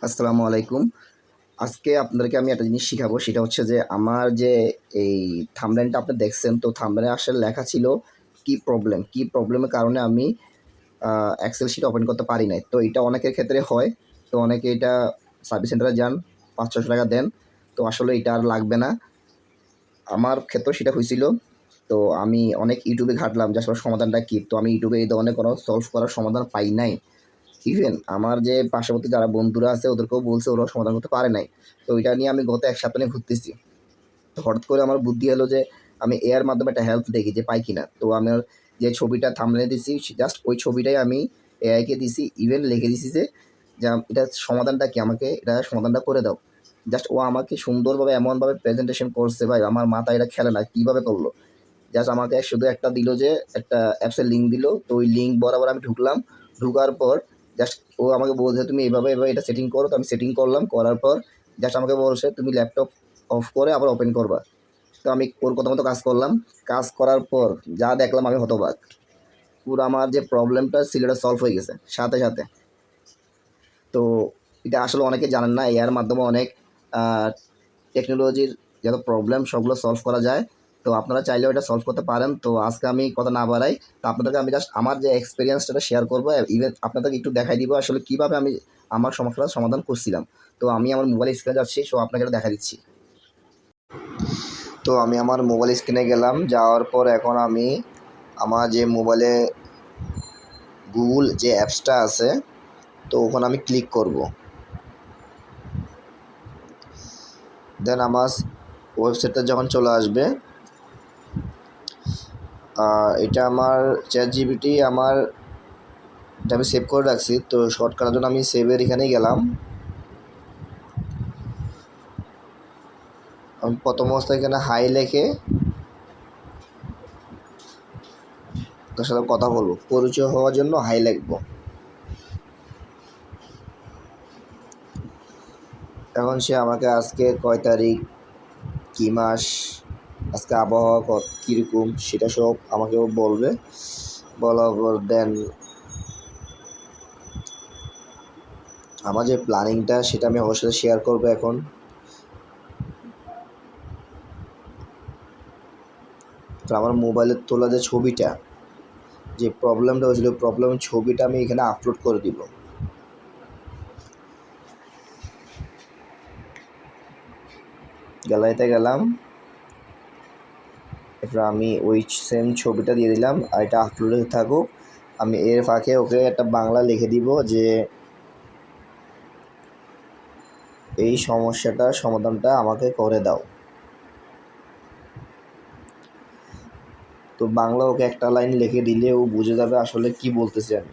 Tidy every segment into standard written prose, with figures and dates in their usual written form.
আসসালামু আলাইকুম। আজকে আপনাদেরকে আমি একটা জিনিস শিখাবো। সেটা হচ্ছে যে আমার যে এই থাম্বনেইলটা আপনি দেখছেন, তো থাম্বনেইলে আসলে লেখা ছিল কি প্রবলেমের কারণে আমি এক্সেল শিট ওপেন করতে পারি নাই। তো এটা অনেকের ক্ষেত্রে হয়। তো অনেকে এটা সার্ভিস সেন্টারে যান, ৳৫০০-৬০০ দেন। তো আসলে এটা আর লাগবে না। আমার ক্ষেত্রেও সেটা হইছিল। তো আমি অনেক ইউটিউবে ঘাঁটলাম যে আসলে সমাধানটা কী? তো আমি ইউটিউবে এই ধরনের কোনো সলভ করার সমাধান পাই নাই। ইভেন আমার যে পার্শ্ববর্তী যারা বন্ধুরা আছে ওদেরকেও বলছে, ওরাও সমাধান করতে পারে নাই। তো এটা নিয়ে আমি গত ১ সপ্তাহ নিয়ে ঘুরতেছি। তো হঠাৎ করে আমার বুদ্ধি এলো যে আমি এআই এর মাধ্যমে একটা হেল্প দেখি যে পাই কিনা। তো আমার যে ছবিটা থাম্বনেইলে দিছি জাস্ট ওই ছবিটাই আমি এআই কে দিছি। ইভেন লিখে দিছি যে এটার সমাধানটা কি? আমাকে এটার সমাধানটা করে দাও। জাস্ট ও আমাকে সুন্দরভাবে এমনভাবে প্রেজেন্টেশন করছে ভাই, আমার মাথায় এটা খেলে না। কিভাবে করলো? জাস্ট আমাকে শুধু একটা দিল যে একটা অ্যাপসের লিঙ্ক দিল। তো ওই লিঙ্ক বরাবর আমি ঢুকলাম। ঢুকার পর জাস্ট ও আমাকে বলছে, "তুমি এভাবে এটা সেটিং করো।" তো আমি সেটিং করলাম। করার পর জাস্ট আমাকে বলছে, "তুমি ল্যাপটপ অফ করে আবার ওপেন করবা।" তো আমি ওর কথা মতো কাজ করলাম। কাজ করার পর যা দেখলাম আমি হতবাক। পুরো আমার যে প্রবলেমটা ছিল এটা সলভ হয়ে গেছে সাথে, সাথে। তো এটা আসলে অনেকে জানেন না। এআই এর মাধ্যমে অনেক আ টেকনোলজির যত প্রবলেম সবগুলো সলভ করা যায়। তো আপনারা চাইলেও এটা সলভ করতে পারেন। তো আজকে আমি কথা না বাড়াই, তো আপনাদেরকে আমি জাস্ট আমার যে এক্সপেরিয়েন্সটা শেয়ার করবো। ইভেন আপনাদেরকে একটু দেখাই দিব আসলে কীভাবে আমি আমার সমস্যাটার সমাধান করছিলাম। তো আমি আমার মোবাইল স্ক্রিনে যাচ্ছি। সো আপনাকে এটা দেখা দিচ্ছি। তো আমি আমার মোবাইল স্ক্রিনে গেলাম। যাওয়ার পর এখন আমি আমার যে মোবাইলে গুগল যে অ্যাপসটা আছে, তো ওখানে আমি ক্লিক করব। দেন আমার ওয়েবসাইটটা যখন চলে আসবে, এটা আমার ChatGPT এটা আমি সেভ করে রাখছি। তো শর্টকাটের জন্য আমি সেভের এখানেই গেলাম। আমি প্রথম অবস্থায় এখানে হাই লিখে তার সাথে কথা বলবো, পরিচয় হওয়ার জন্য হাই লিখবো। এখন সে আমাকে আজকে কয় তারিখ, কী মাস, আজকে আবহাওয়া কীরকম সেটা সব আমাকেও বলবে। বলার পর দেন আমার যে প্ল্যানিংটা সেটা আমি অবশ্যই শেয়ার করবো এখন। তো আমার মোবাইলের তোলা যে ছবিটা, যে প্রবলেমটা হয়েছিল প্রবলেমের ছবিটা আমি এখানে আপলোড করে দিব। গ্যালারিতে গেলাম, এরপর আমি ওই সেম ছবিটা দিয়ে দিলাম আর এটা আপলোডে থাকুক। আমি এর ফাঁকে ওকে একটা বাংলা লিখে দিব যে এই সমস্যাটার সমাধানটা আমাকে করে দাও। তো বাংলা ওকে একটা লাইন লিখে দিলে ও বুঝে যাবে আসলে কি বলতেছি আমি।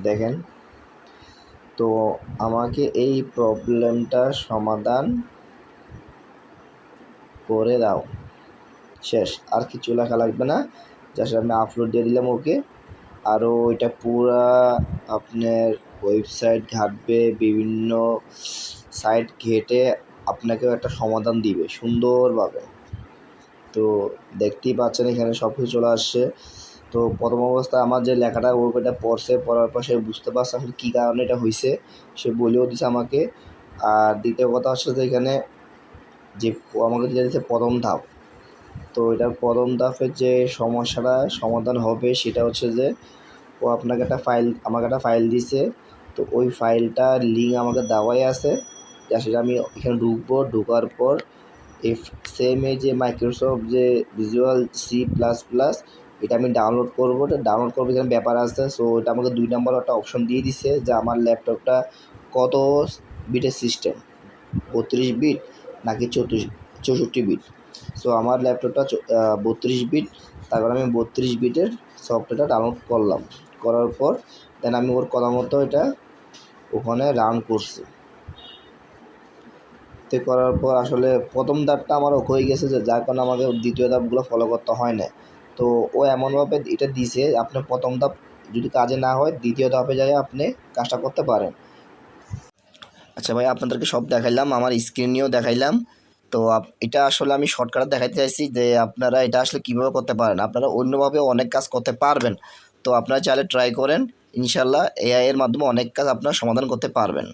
দেখেন, তো আমাকে এই প্রবলেমটার সমাধান করে দাও। শেষ, আর কিছু লেখা লাগবে না। জাস্ট আমি আপলোড দিয়ে দিলাম ওকে। আরও এটা পুরা আপনার ওয়েবসাইট ঘাঁটবে, বিভিন্ন সাইট ঘেঁটে আপনাকেও একটা সমাধান দিবে সুন্দরভাবে। তো দেখতেই পাচ্ছেন এখানে সব কিছু চলে আসছে। তো প্রথম অবস্থায় আমার যে লেখাটা ও এটা পড়ছে, পড়ার পর সে বুঝতে পারছে আসলে কী কারণে এটা হয়েছে, সে বলেও দিছে আমাকে। আর দ্বিতীয় কথা হচ্ছে যে এখানে যে আমাকে যেটা দিচ্ছে প্রথম ধাপ, তো এটার প্রথম ধাপের যে সমস্যাটা সমাধান হবে সেটা হচ্ছে যে ও আমাকে একটা ফাইল দিছে। তো ওই ফাইলটার লিঙ্ক আমাকে দেওয়াই আছে। সেটা আমি এখানে ঢুকবো, ঢোকার পর এই সেম এই যে মাইক্রোসফট যে ভিজুয়াল C++, এটা আমি ডাউনলোড করবো। এটা ডাউনলোড করবো এখানে ব্যাপার আছে। সো এটা আমাকে 2 নম্বর একটা অপশন দিয়ে দিছে যে আমার ল্যাপটপটা কত বিটের সিস্টেম, 32 বিট নাকি 64 বিট। সো আমার ল্যাপটপটা 32 বিট। তারপর আমি 32 বিটের সফটওয়্যারটা ডাউনলোড করলাম। করার পর দেন আমি ওর কথা মতো এটা ওখানে রান করছি। তো করার পর আসলে প্রথম ধাপটা আমার হয়ে গেছে, যার কারণে আমাকে দ্বিতীয় ধাপগুলো ফলো করতে হয় না। তো ও এমনভাবে এটা দিছে আপনার প্রথম ধাপ যদি কাজে না হয় দ্বিতীয় ধাপে যাই আপনি কাজটা করতে পারেন। আচ্ছা ভাই, আপনাদেরকে সব দেখাইলাম, আমার স্ক্রিনেও দেখাইলাম। তো এটা আসলে আমি শর্টকাটে দেখাইতে চাইছি যে আপনারা এটা আসলে কীভাবে করতে পারেন। আপনারা অন্যভাবেও অনেক কাজ করতে পারবেন। তো আপনারা চাইলে ট্রাই করেন, ইনশাল্লাহ এআই এর মাধ্যমে অনেক কাজ আপনারা সমাধান করতে পারবেন।